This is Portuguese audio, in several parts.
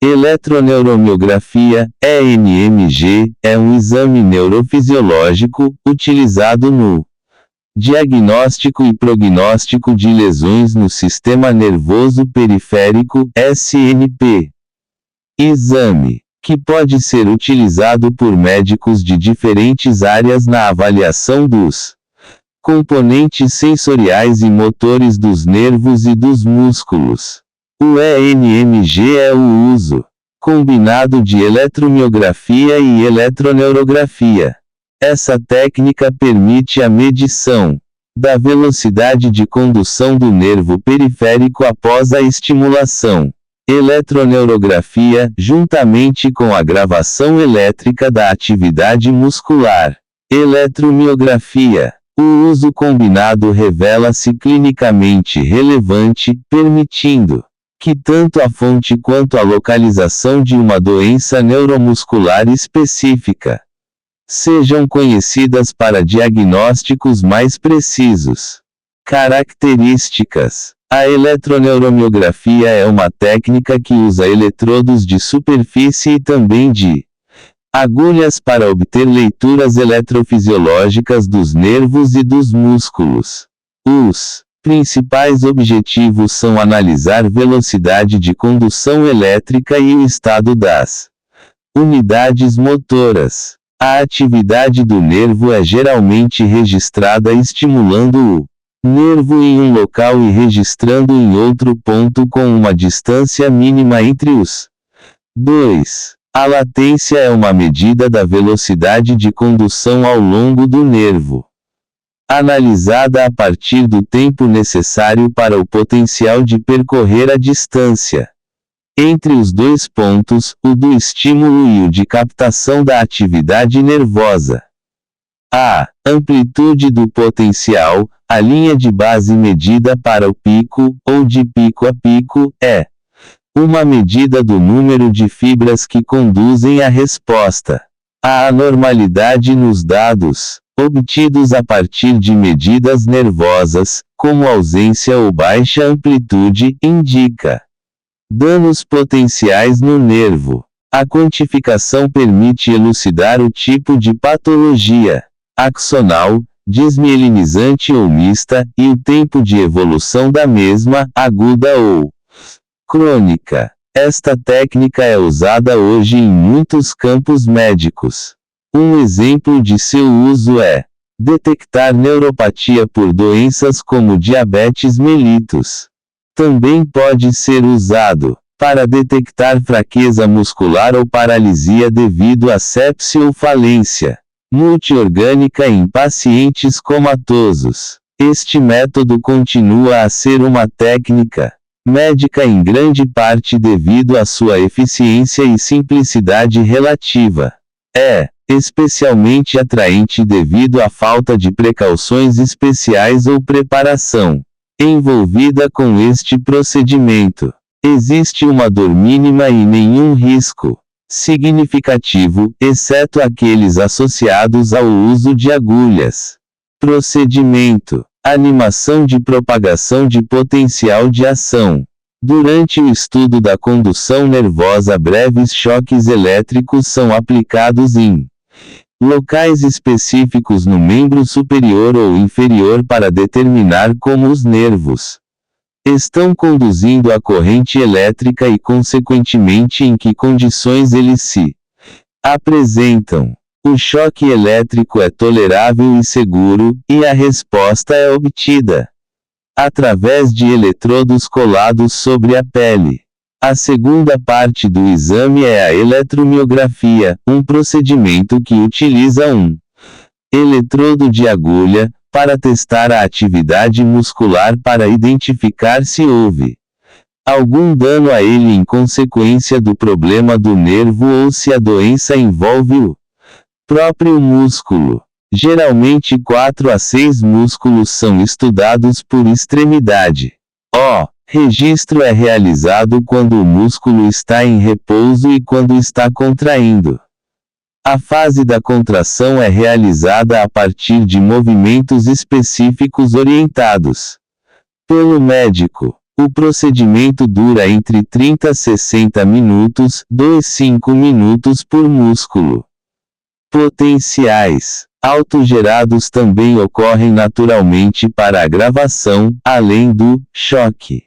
Eletroneuromiografia, ENMG, é um exame neurofisiológico, utilizado no diagnóstico e prognóstico de lesões no sistema nervoso periférico, SNP. Exame que pode ser utilizado por médicos de diferentes áreas na avaliação dos componentes sensoriais e motores dos nervos e dos músculos. O ENMG é o uso combinado de eletromiografia e eletroneurografia. Essa técnica permite a medição da velocidade de condução do nervo periférico após a estimulação. Eletroneurografia, juntamente com a gravação elétrica da atividade muscular. Eletromiografia. O uso combinado revela-se clinicamente relevante, permitindo que tanto a fonte quanto a localização de uma doença neuromuscular específica sejam conhecidas para diagnósticos mais precisos. Características. A eletroneuromiografia é uma técnica que usa eletrodos de superfície e também de agulhas para obter leituras eletrofisiológicas dos nervos e dos músculos. Os principais objetivos são analisar velocidade de condução elétrica e o estado das unidades motoras. A atividade do nervo é geralmente registrada estimulando o nervo em um local e registrando em outro ponto com uma distância mínima entre os dois. A latência é uma medida da velocidade de condução ao longo do nervo, analisada a partir do tempo necessário para o potencial de percorrer a distância entre os dois pontos, o do estímulo e o de captação da atividade nervosa. A amplitude do potencial, a linha de base medida para o pico, ou de pico a pico, é uma medida do número de fibras que conduzem a resposta. A anormalidade nos dados obtidos a partir de medidas nervosas, como ausência ou baixa amplitude, indica danos potenciais no nervo. A quantificação permite elucidar o tipo de patologia axonal, desmielinizante ou mista, e o tempo de evolução da mesma, aguda ou crônica. Esta técnica é usada hoje em muitos campos médicos. Um exemplo de seu uso é detectar neuropatia por doenças como diabetes mellitus. Também pode ser usado para detectar fraqueza muscular ou paralisia devido a sepse ou falência multiorgânica em pacientes comatosos. Este método continua a ser uma técnica médica em grande parte devido à sua eficiência e simplicidade relativa. É especialmente atraente devido à falta de precauções especiais ou preparação envolvida com este procedimento. Existe uma dor mínima e nenhum risco significativo, exceto aqueles associados ao uso de agulhas. Procedimento: animação de propagação de potencial de ação. Durante o estudo da condução nervosa, breves choques elétricos são aplicados em locais específicos no membro superior ou inferior para determinar como os nervos estão conduzindo a corrente elétrica e, consequentemente, em que condições eles se apresentam. O choque elétrico é tolerável e seguro, e a resposta é obtida através de eletrodos colados sobre a pele. A segunda parte do exame é a eletromiografia, um procedimento que utiliza um eletrodo de agulha para testar a atividade muscular para identificar se houve algum dano a ele em consequência do problema do nervo ou se a doença envolve o próprio músculo. Geralmente 4 a 6 músculos são estudados por extremidade. O registro é realizado quando o músculo está em repouso e quando está contraindo. A fase da contração é realizada a partir de movimentos específicos orientados pelo médico. O procedimento dura entre 30 a 60 minutos, 2-5 minutos por músculo. Potenciais autogerados também ocorrem naturalmente para a gravação, além do choque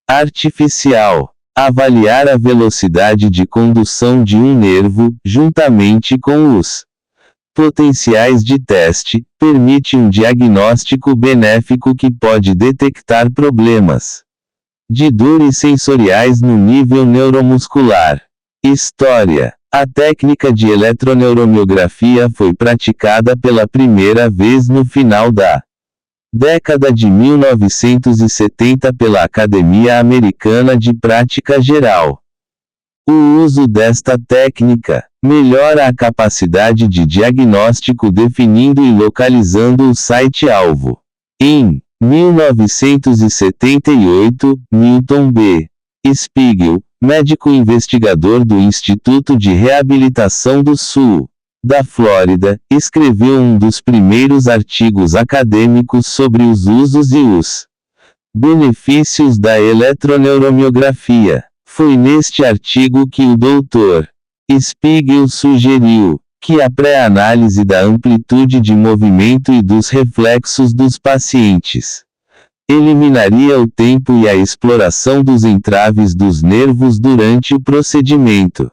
artificial. Avaliar a velocidade de condução de um nervo, juntamente com os potenciais de teste, permite um diagnóstico benéfico que pode detectar problemas de dores sensoriais no nível neuromuscular. História: a técnica de eletroneuromiografia foi praticada pela primeira vez no final da década de 1970 pela Academia Americana de Prática Geral. O uso desta técnica melhora a capacidade de diagnóstico definindo e localizando o site-alvo. Em 1978, Milton B. Spiegel, médico investigador do Instituto de Reabilitação do Sul da Flórida, escreveu um dos primeiros artigos acadêmicos sobre os usos e os benefícios da eletroneuromiografia. Foi neste artigo que o Dr. Spiegel sugeriu que a pré-análise da amplitude de movimento e dos reflexos dos pacientes eliminaria o tempo e a exploração dos entraves dos nervos durante o procedimento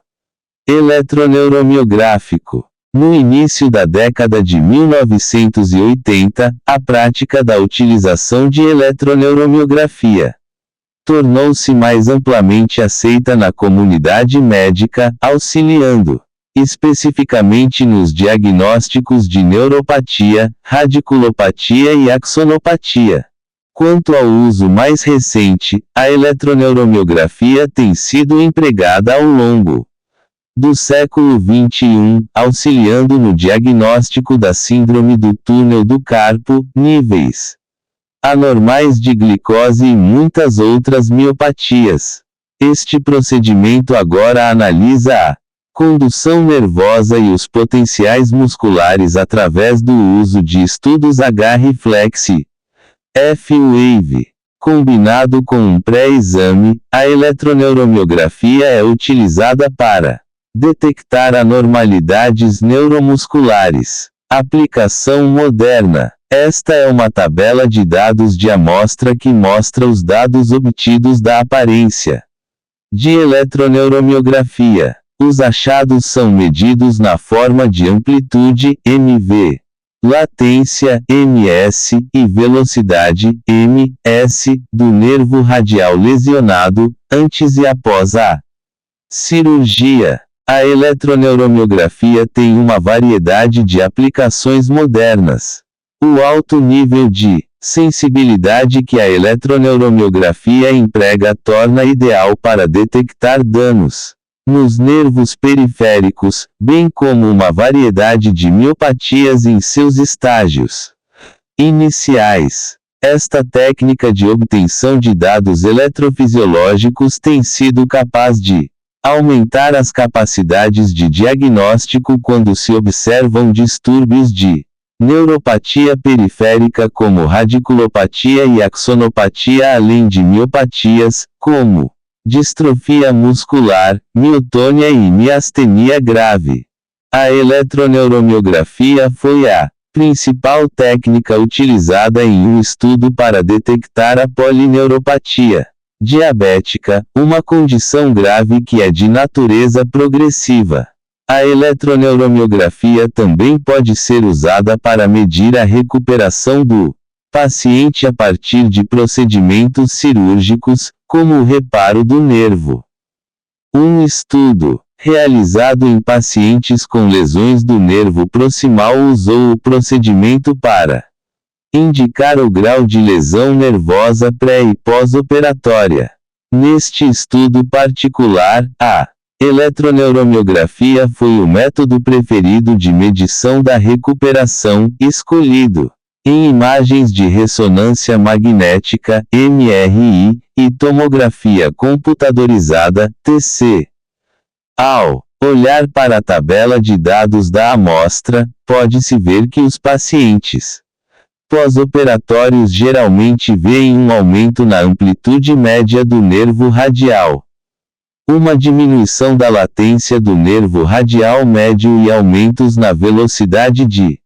eletroneuromiográfico. No início da década de 1980, a prática da utilização de eletroneuromiografia tornou-se mais amplamente aceita na comunidade médica, auxiliando especificamente nos diagnósticos de neuropatia, radiculopatia e axonopatia. Quanto ao uso mais recente, a eletroneuromiografia tem sido empregada ao longo do século XXI, auxiliando no diagnóstico da síndrome do túnel do carpo, níveis anormais de glicose e muitas outras miopatias. Este procedimento agora analisa a condução nervosa e os potenciais musculares através do uso de estudos H-reflex e F-wave. Combinado com um pré-exame, a eletroneuromiografia é utilizada para detectar anormalidades neuromusculares. Aplicação moderna. Esta é uma tabela de dados de amostra que mostra os dados obtidos da aparência de eletroneuromiografia. Os achados são medidos na forma de amplitude, MV, latência, MS, e velocidade, MS, do nervo radial lesionado, antes e após a cirurgia. A eletroneuromiografia tem uma variedade de aplicações modernas. O alto nível de sensibilidade que a eletroneuromiografia emprega torna ideal para detectar danos nos nervos periféricos, bem como uma variedade de miopatias em seus estágios iniciais. Esta técnica de obtenção de dados eletrofisiológicos tem sido capaz de aumentar as capacidades de diagnóstico quando se observam distúrbios de neuropatia periférica como radiculopatia e axonopatia, além de miopatias, como distrofia muscular, miotônia e miastenia grave. A eletroneuromiografia foi a principal técnica utilizada em um estudo para detectar a polineuropatia diabética, uma condição grave que é de natureza progressiva. A eletroneuromiografia também pode ser usada para medir a recuperação do paciente a partir de procedimentos cirúrgicos, como o reparo do nervo. Um estudo realizado em pacientes com lesões do nervo proximal usou o procedimento para indicar o grau de lesão nervosa pré- e pós-operatória. Neste estudo particular, a eletroneuromiografia foi o método preferido de medição da recuperação, escolhido em imagens de ressonância magnética, MRI, e tomografia computadorizada, TC. Ao olhar para a tabela de dados da amostra, pode-se ver que os pacientes Pós-operatórios geralmente veem um aumento na amplitude média do nervo radial, uma diminuição da latência do nervo radial médio e aumentos na velocidade de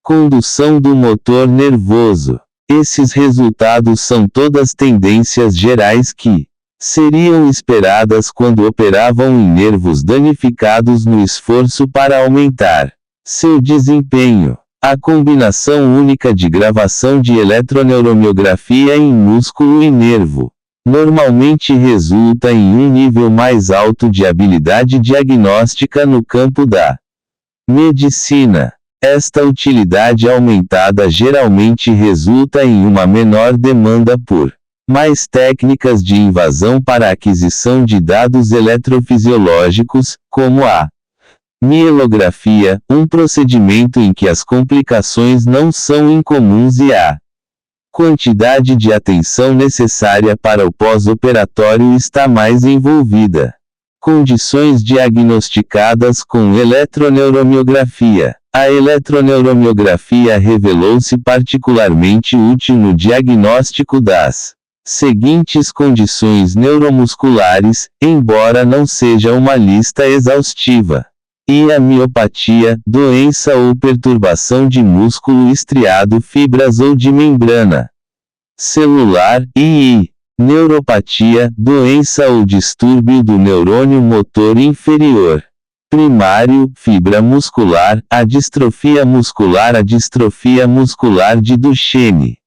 condução do motor nervoso. Esses resultados são todas tendências gerais que seriam esperadas quando operavam em nervos danificados no esforço para aumentar seu desempenho. A combinação única de gravação de eletroneuromiografia em músculo e nervo normalmente resulta em um nível mais alto de habilidade diagnóstica no campo da medicina. Esta utilidade aumentada geralmente resulta em uma menor demanda por mais técnicas de invasão para a aquisição de dados eletrofisiológicos, como a mielografia, um procedimento em que as complicações não são incomuns e a quantidade de atenção necessária para o pós-operatório está mais envolvida. Condições diagnosticadas com eletroneuromiografia. A eletroneuromiografia revelou-se particularmente útil no diagnóstico das seguintes condições neuromusculares, embora não seja uma lista exaustiva: e a miopatia, doença ou perturbação de músculo estriado, fibras ou de membrana celular, e neuropatia, doença ou distúrbio do neurônio motor inferior primário, fibra muscular, a distrofia muscular de Duchenne,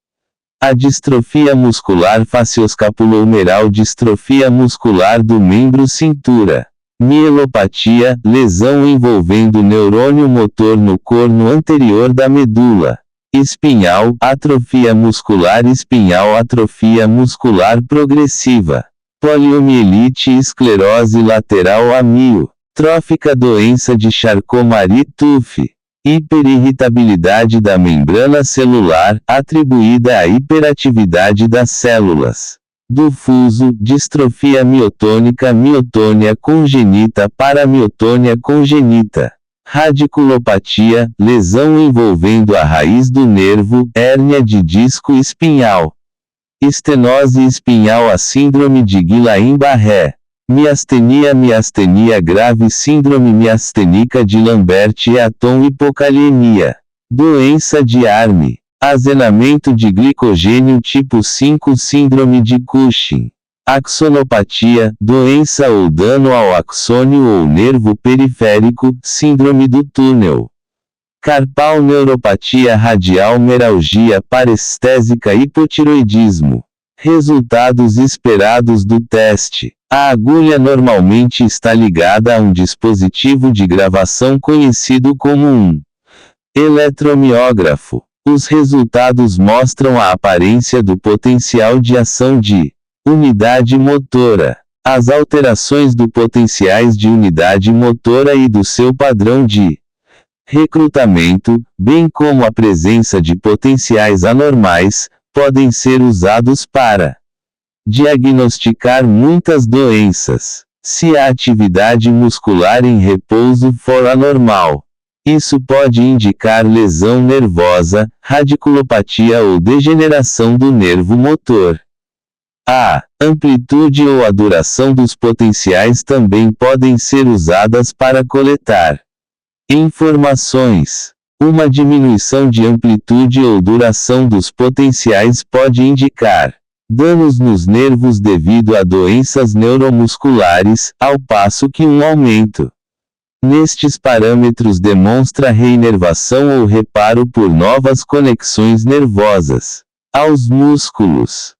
a distrofia muscular facioscapulohumeral, distrofia muscular do membro cintura. Mielopatia, lesão envolvendo neurônio motor no corno anterior da medula espinhal, atrofia muscular espinhal, atrofia muscular progressiva, poliomielite, esclerose lateral amiotrófica, doença de Charcot-Marie-Tooth, hiperirritabilidade da membrana celular, atribuída à hiperatividade das células do fuso, distrofia miotônica, miotônia congênita, paramiotônia congênita, radiculopatia, lesão envolvendo a raiz do nervo, hérnia de disco espinhal, estenose espinhal, a síndrome de Guillain-Barré, miastenia grave, síndrome miastênica de Lambert-Eaton, hipokaliemia, doença de Arme, azenamento de glicogênio tipo 5, síndrome de Cushing, axonopatia, doença ou dano ao axônio ou nervo periférico, síndrome do túnel carpal, neuropatia radial, meralgia parestésica, hipotiroidismo. Resultados esperados do teste. A agulha normalmente está ligada a um dispositivo de gravação conhecido como um eletromiógrafo. Os resultados mostram a aparência do potencial de ação de unidade motora, as alterações do potenciais de unidade motora e do seu padrão de recrutamento, bem como a presença de potenciais anormais, podem ser usados para diagnosticar muitas doenças. Se a atividade muscular em repouso for anormal, isso pode indicar lesão nervosa, radiculopatia ou degeneração do nervo motor. A amplitude ou a duração dos potenciais também podem ser usadas para coletar informações. Uma diminuição de amplitude ou duração dos potenciais pode indicar danos nos nervos devido a doenças neuromusculares, ao passo que um aumento nestes parâmetros demonstra reinervação ou reparo por novas conexões nervosas aos músculos.